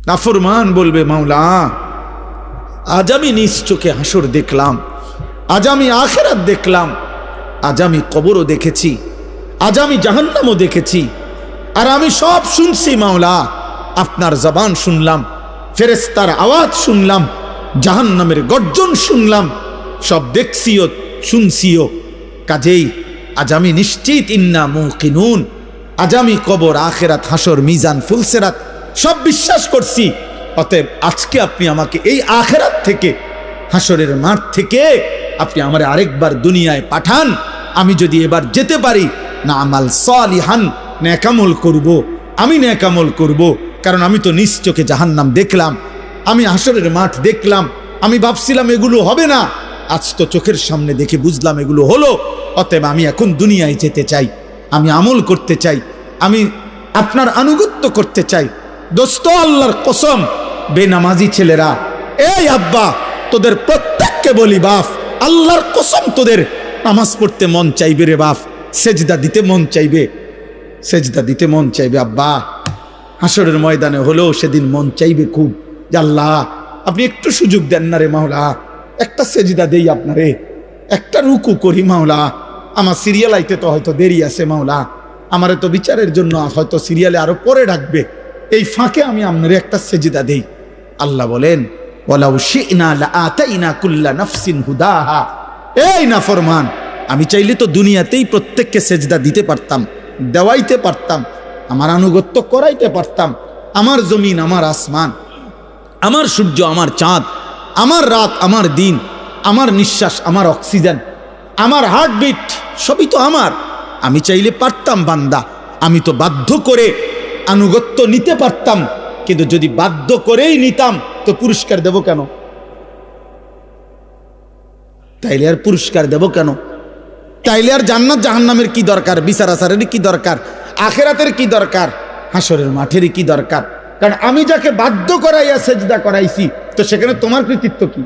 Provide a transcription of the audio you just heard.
নাফরমান বলবে মাওলা আজ আমি নিজ চোখে হাসর দেখলাম, আজ আমি আখিরাত দেখলাম, আজ আমি কবরও দেখেছি, আজ আমি জাহান্নামও দেখেছি, আর আমি সব শুনছি মাওলা। আপনার জবান শুনলাম, ফেরেশতার আওয়াজ শুনলাম, জাহান্নামের গর্জন শুনলাম, সব দেখছিও শুনছিও। কাজেই আজ আমি নিশ্চিত ইন্না মুকিনুন, আজ আমি কবর আখিরাত হাসর মিজান ফুলসিরাত সব বিশ্বাস করছি। অতএব আজকে আপনি আমাকে এই আখিরাত থেকে, হাসরের মাঠ থেকে আপনি আমারে আরেকবার দুনিয়ায় পাঠান। আমি যদি এবার যেতে পারি না আমাল সালিহান, নেকামল করব, আমি নেকামল করব। কারণ আমি তো নিজ চোখে জাহান্নাম দেখলাম, আমি হাসরের মাঠ দেখলাম, আমি ভাবছিলাম এগুলো হবে না, আজ তো চোখের সামনে দেখে বুঝলাম এগুলো হলো। অতএব আমি এখন দুনিয়ায় যেতে চাই, আমি আমল করতে চাই, আমি আপনার আনুগত্য করতে চাই। দোস্ত আল্লাহর কসম, বেনামাজি ছেলেরা, এই আব্বা তোদের প্রত্যেককে বলি বাপ, আল্লাহর কসম তোদের নামাজ পড়তে মন চাইবে রে বাপ, সেজদা দিতে মন চাইবে, সেজদা দিতে মন চাইবে আব্বা। হাসরের ময়দানে হলেও সেদিন মন চাইবে খুব, যে আল্লাহ আপনি একটু সুযোগ দেন না রে মাওলা, একটা সেজদা দেই আপনারে, একটা রুকু করি মাওলা। আমার সিরিয়াল আইতে তো হয়তো দেরি আছে মাওলা, আমারে তো বিচারের জন্য হয়তো সিরিয়ালে আরো পরে ডাকবে, এই ফাঁকে আমি আপনারে একটা সেজদা দেই। আল্লাহ বলেন ওয়ালাউ শি'না লাআতাইনা কুল্লা নাফসিন হুদাহা। এই নাফরমান, আমি চাইলে তো দুনিয়াতেই প্রত্যেককে সেজদা দিতে পারতাম, দেওয়াইতে পারতাম, আমার আনুগত্য করাইতে পারতাম। আমার জমিন, আমার আসমান, আমার সূর্য, আমার চাঁদ, আমার রাত, আমার দিন, আমার নিঃশ্বাস, আমার অক্সিজেন, আমার হার্টবিট, সবই তো আমার। আমি চাইলে পারতাম বান্দা, আমি তো বাধ্য করে আনুগত্য নিতে পারতাম। কিন্তু যদি বাধ্য করেই নিতাম তো পুরস্কার দেব কেন? তাইলে আর পুরস্কার দেব কেন? তাইলে আর জান্নাত জাহান্নামের কি দরকার? বিচার আচারের কি দরকার? আখিরাতের কি দরকার? হাসরের মাঠেরই কি দরকার? কারণ আমি যাকে বাধ্য করাইয়া সেজদা করাইছি, তো সেখানে তোমার কৃতিত্ব কি?